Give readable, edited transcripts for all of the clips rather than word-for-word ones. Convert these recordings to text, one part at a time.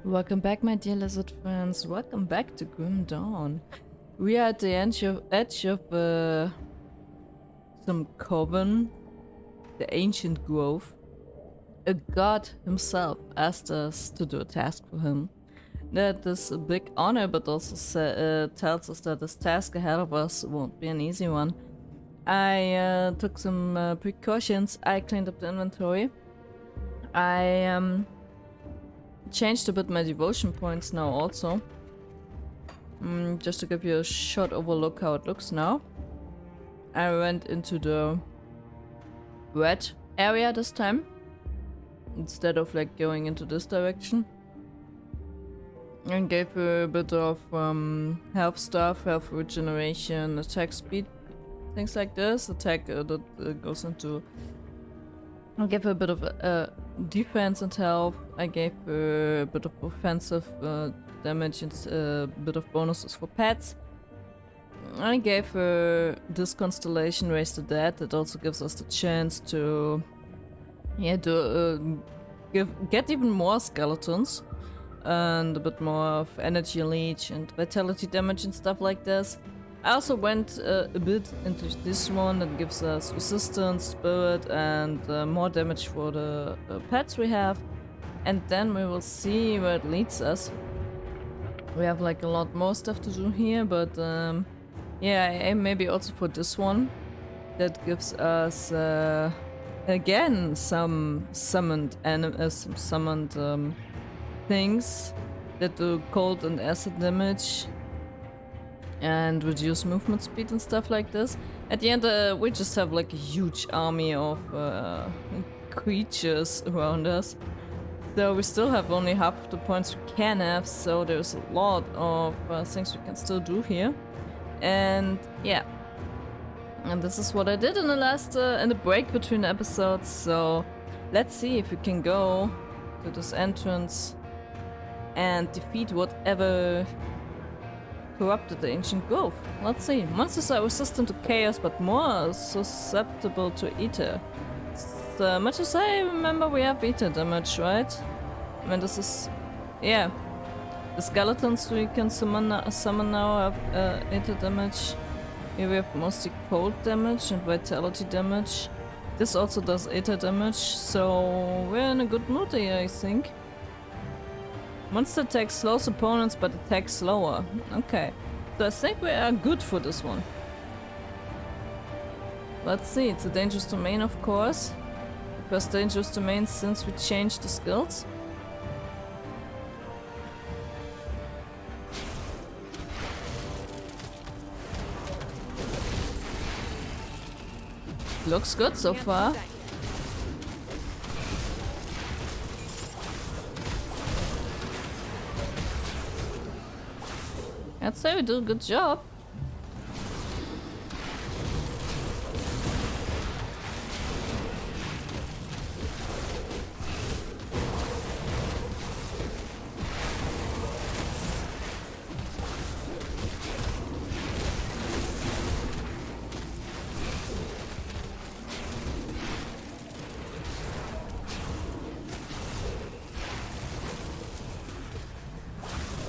Welcome back, my dear lizard friends. Welcome back to Grim Dawn. We are at the edge of some coven, the ancient grove. A god himself asked us to do a task for him. That is a big honor, but also tells us that this task ahead of us won't be an easy one. I took some precautions. I cleaned up the inventory. I changed a bit my devotion points now also. Just to give you a short overlook how it looks now. I went into the red area this time, instead of like going into this direction. And gave her a bit of health stuff, health regeneration, attack speed, things like this. Attack that goes into... I gave her a bit of defense and health. I gave her a bit of offensive damage and a bit of bonuses for pets. I gave her this constellation, Raise the Dead. That also gives us the chance to, get even more skeletons and a bit more of energy leech and vitality damage and stuff like this. I also went a bit into this one that gives us resistance, spirit, and more damage for the pets we have. And then we will see where it leads us. We have like a lot more stuff to do here, but yeah, I aim maybe also for this one. That gives us again some summoned things that do cold and acid damage and reduce movement speed and stuff like this. At the end, we just have like a huge army of creatures around us. So we still have only half the points we can have, so there's a lot of things we can still do here. And yeah. And this is what I did in the last, in the break between the episodes, so let's see if we can go to this entrance and defeat whatever corrupted the ancient grove. Let's see. Monsters are resistant to chaos, but more susceptible to ether. So much as I remember, we have ether damage, right? I mean, this is... yeah. The skeletons we can summon now have ether damage. Here we have mostly cold damage and vitality damage. This also does ether damage, so we're in a good mood here, I think. Monster attack slows opponents but attacks slower. Okay. So I think we are good for this one. Let's see, it's a dangerous domain, of course. First dangerous domain since we changed the skills. Looks good so far. I'd say we do a good job.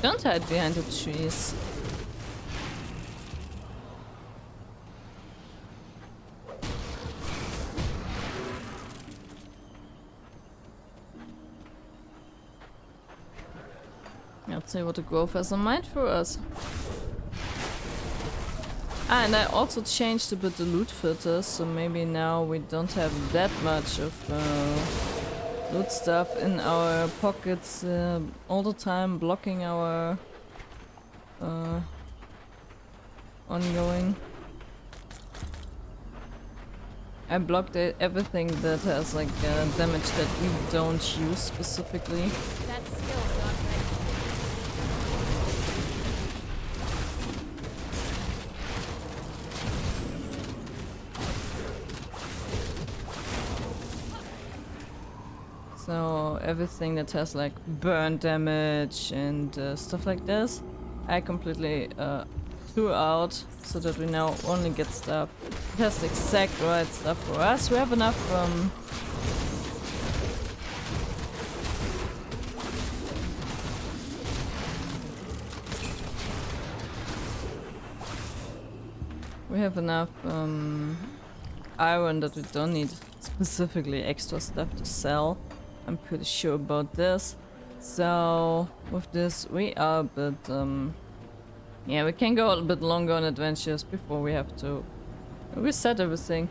Don't hide behind the trees. Let's see what the grove has in mind for us. Ah, and I also changed a bit the loot filters, so maybe now we don't have that much of loot stuff in our pockets all the time, blocking our ongoing. I blocked everything that has like damage that we don't use specifically. That skill's not ready. So everything that has like burn damage and stuff like this, I completely threw out so that we now only get stuff. It has the exact right stuff for us. We have enough We have enough iron that we don't need specifically extra stuff to sell. I'm pretty sure about this. So with this we are a bit yeah, we can go a bit longer on adventures before we have to reset everything.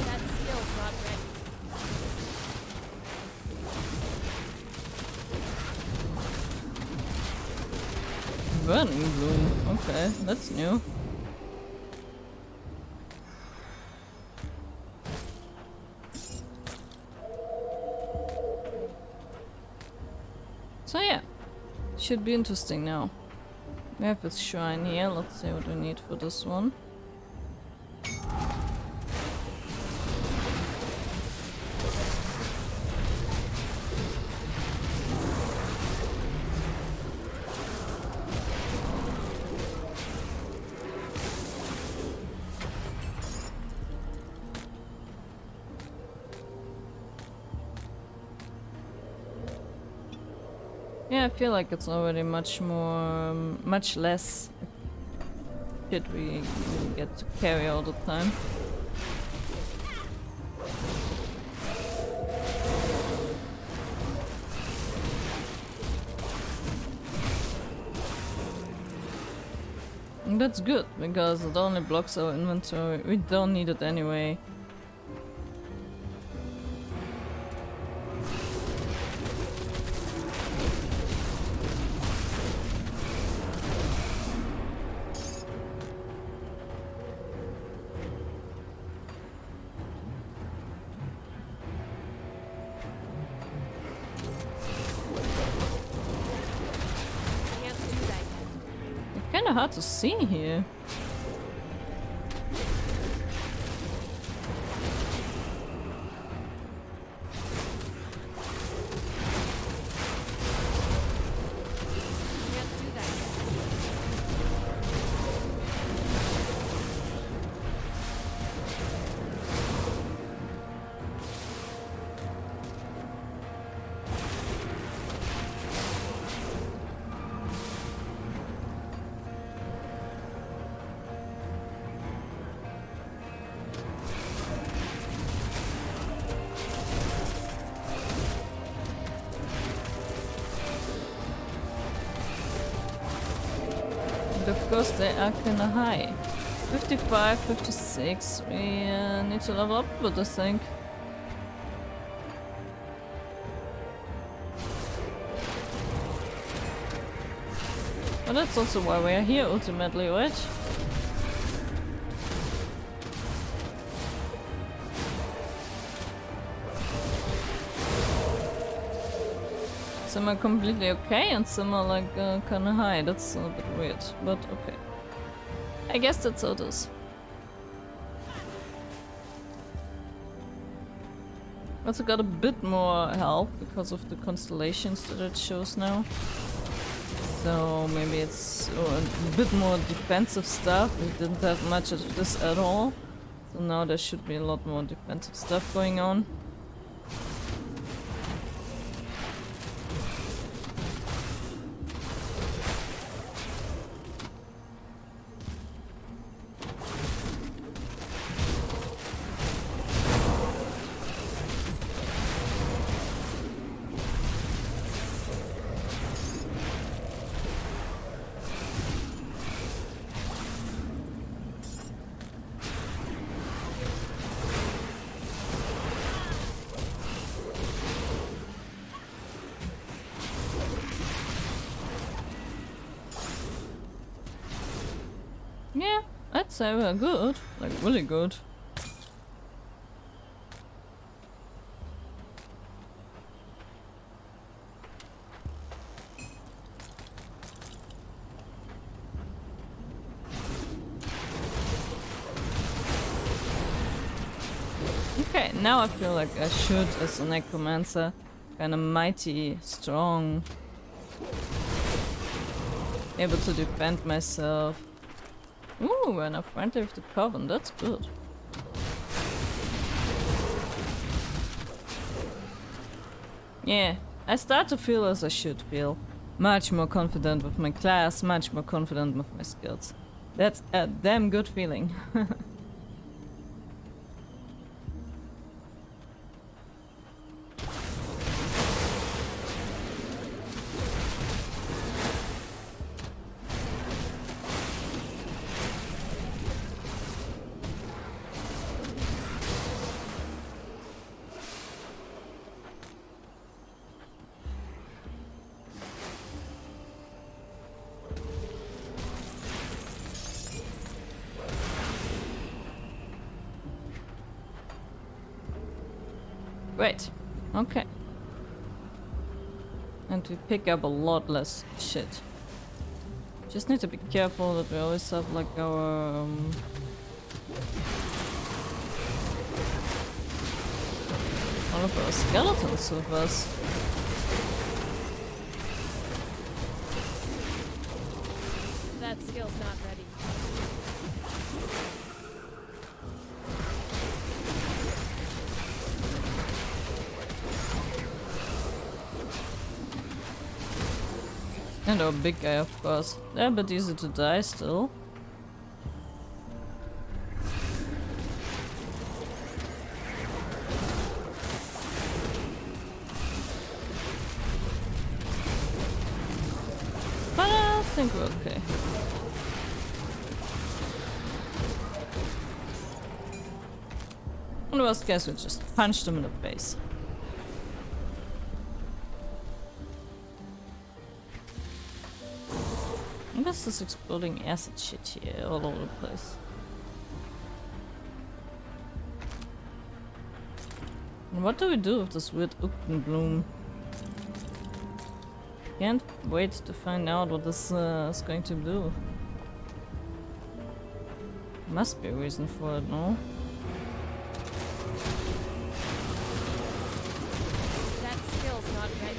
That skill's not ready. Burning bloom. Okay, that's new. So yeah, should be interesting now. We have this shrine here. Let's see what we need for this one. Yeah, I feel like it's already much more, much less shit we get to carry all the time. And that's good, because it only blocks our inventory. We don't need it anyway. Can't do that yet. It's kinda hard to see here. Can't do that yet. And of course they are kinda high. 55, 56. We need to level up a bit, I think. But that's also why we are here ultimately, right? Some are completely okay and some are like kinda high. That's a bit weird, but okay. I guess that's how it is. Also got a bit more health because of the constellations that it shows now. So maybe it's a bit more defensive stuff. We didn't have much of this at all. So now there should be a lot more defensive stuff going on. Yeah, I'd say we're good. Like, really good. Okay, now I feel like I should, as a necromancer, kinda mighty, strong, able to defend myself. Ooh, we're now friendly with the Coven, that's good. Yeah, I start to feel as I should feel. Much more confident with my class, much more confident with my skills. That's a damn good feeling. Great. Okay. And we pick up a lot less shit. Just need to be careful that we always have like our all of our skeletons with us. That skill's not ready. And our big guy, of course. They're a bit easy to die still. But I think we're okay. In the worst case, we just punch them in the face. What's this exploding acid shit here all over the place? And what do we do with this weird bloom? Can't wait to find out what this is going to do. Must be a reason for it, no? That skill's not ready.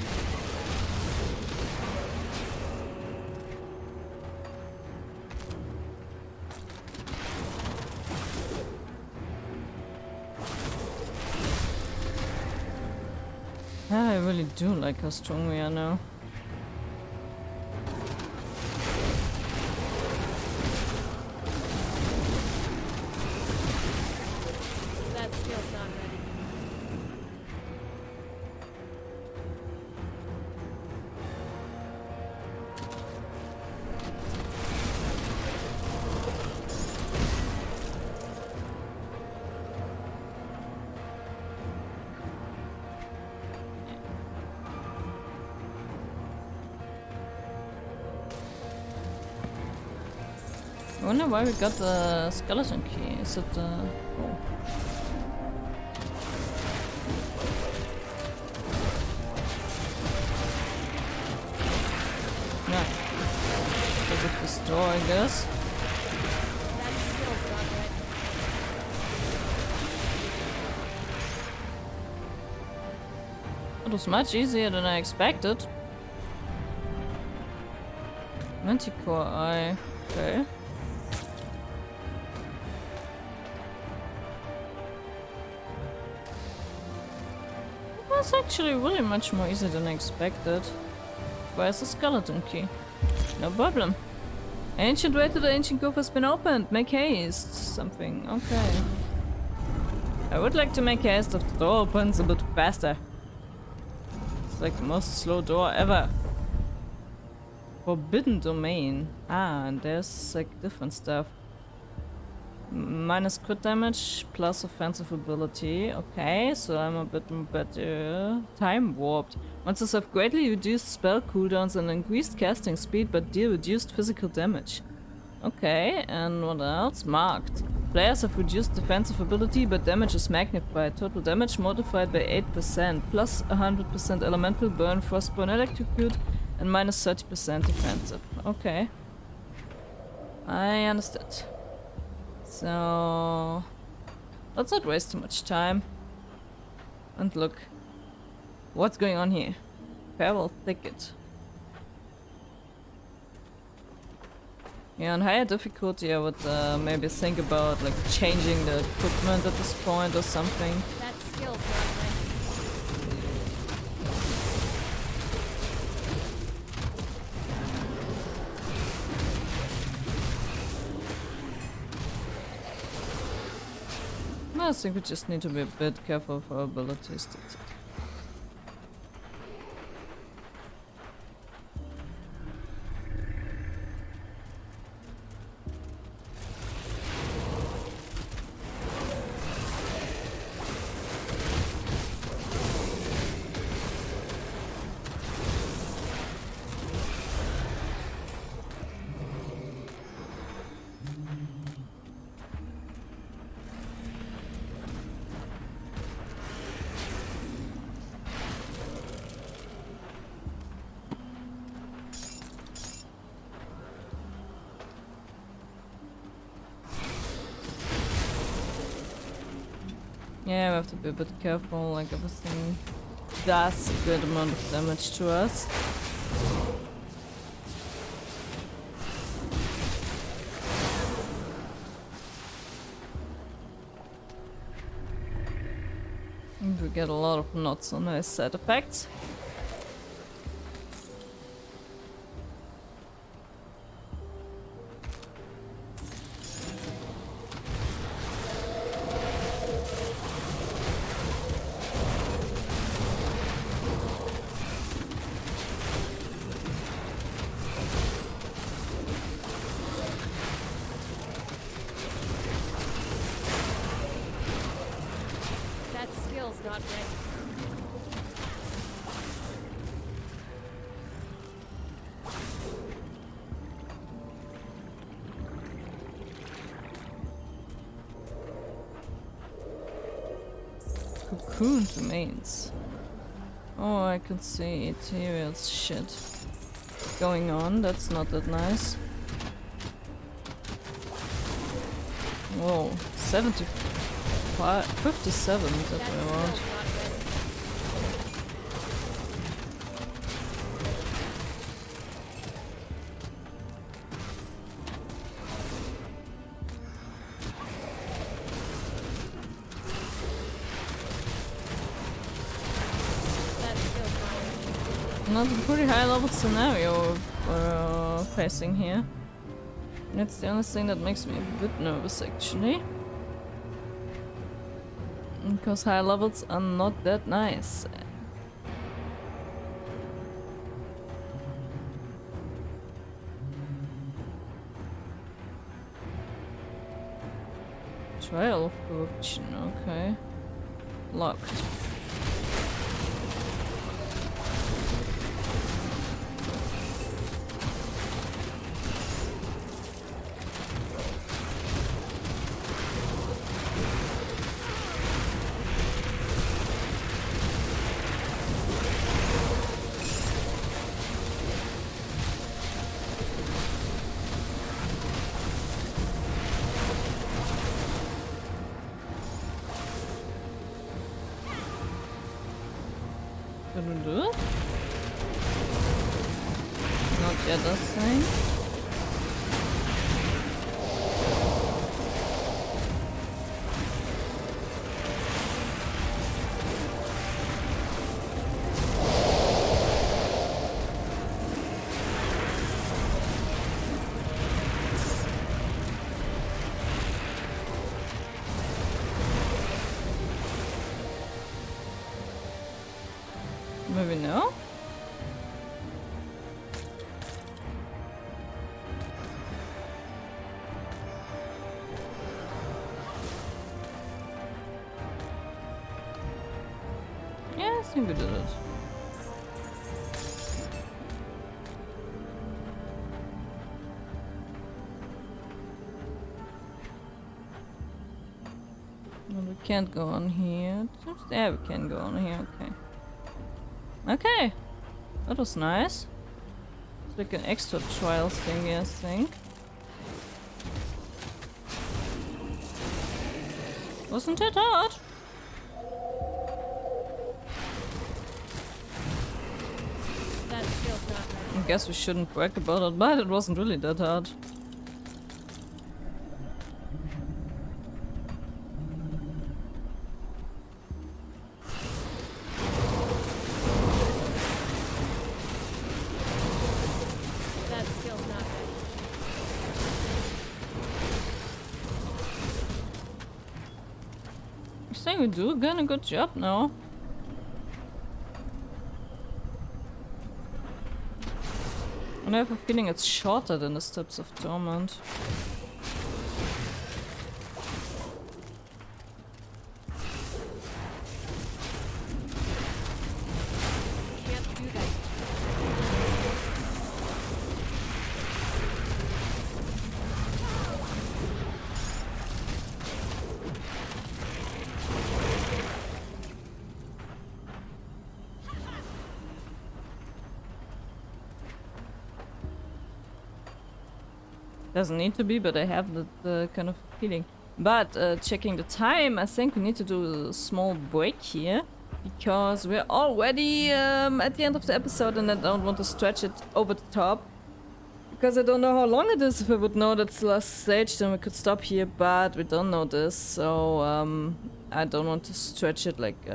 I really do like how strong we are now. That skill's not ready. I wonder why we got the skeleton key. Is it oh. Yeah. Because of this door, I guess. That skill's not ready. It was much easier than I expected. Manticore eye. Okay. That's actually really much more easy than I expected. Where's the skeleton key? No problem. Ancient way to the ancient grove has been opened. Make haste. Something. Okay. I would like to make haste if the door opens a bit faster. It's like the most slow door ever. Forbidden domain. Ah, and there's like different stuff. Minus crit damage, plus offensive ability. Okay, so I'm a bit better. Time warped. Monsters have greatly reduced spell cooldowns and increased casting speed, but deal reduced physical damage. Okay, and what else? Marked. Players have reduced defensive ability, but damage is magnified. Total damage modified by 8%, plus 100% elemental burn, frostburn, electrocute, and minus 30% defensive. Okay. I understood. So let's not waste too much time. And look. What's going on here? Farewell Thicket. Yeah, on higher difficulty I would maybe think about like changing the equipment at this point or something. That skill's not ready. I think we just need to be a bit careful of our abilities. That's it. Yeah, we have to be a bit careful, like everything does a good amount of damage to us. And we get a lot of not so nice side effects. That skill's not ready. Cocoon remains. Oh, I can see it here. It's shit going on. That's not that nice. Whoa, 75, 57 that That I skill's want. not ready. That skill's not ready. Not a pretty high level scenario we're facing here. And it's the only thing that makes me a bit nervous actually. Because high levels are not that nice. Trial of corruption, okay. Locked. Can we do it? Not yet, I think. Maybe no? Yeah, I think we did it. Well, we can't go on here. Yeah, we can go on here, okay. Okay, that was nice. It's like an extra trial thingy, I think. Wasn't it hard? That skill's not ready. I guess we shouldn't brag about it, but it wasn't really that hard. That skill's not ready. think we do again a good job now. And I have a feeling it's shorter than the Steps of Torment. Can't do that. Doesn't need to be, but I have the kind of feeling. But checking the time, I think we need to do a small break here. Because we're already at the end of the episode and I don't want to stretch it over the top. Because I don't know how long it is. If I would know that's the last stage, then we could stop here. But we don't know this, so I don't want to stretch it like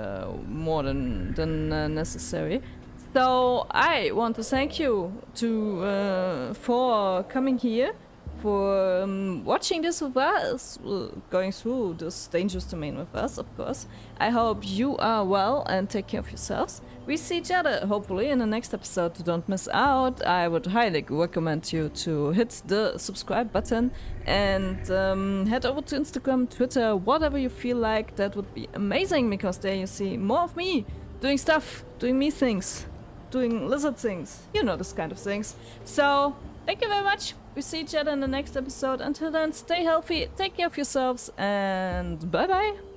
more than necessary. So I want to thank you for coming here, for watching this with us, going through this dangerous domain with us, of course. I hope you are well and take care of yourselves. We see each other, hopefully, in the next episode. Don't miss out. I would highly recommend you to hit the subscribe button and head over to Instagram, Twitter, whatever you feel like. That would be amazing, because there you see more of me doing stuff, doing me things, doing lizard things, you know, this kind of things. So, thank you very much. We see each other in the next episode. Until then, stay healthy, take care of yourselves, and bye bye.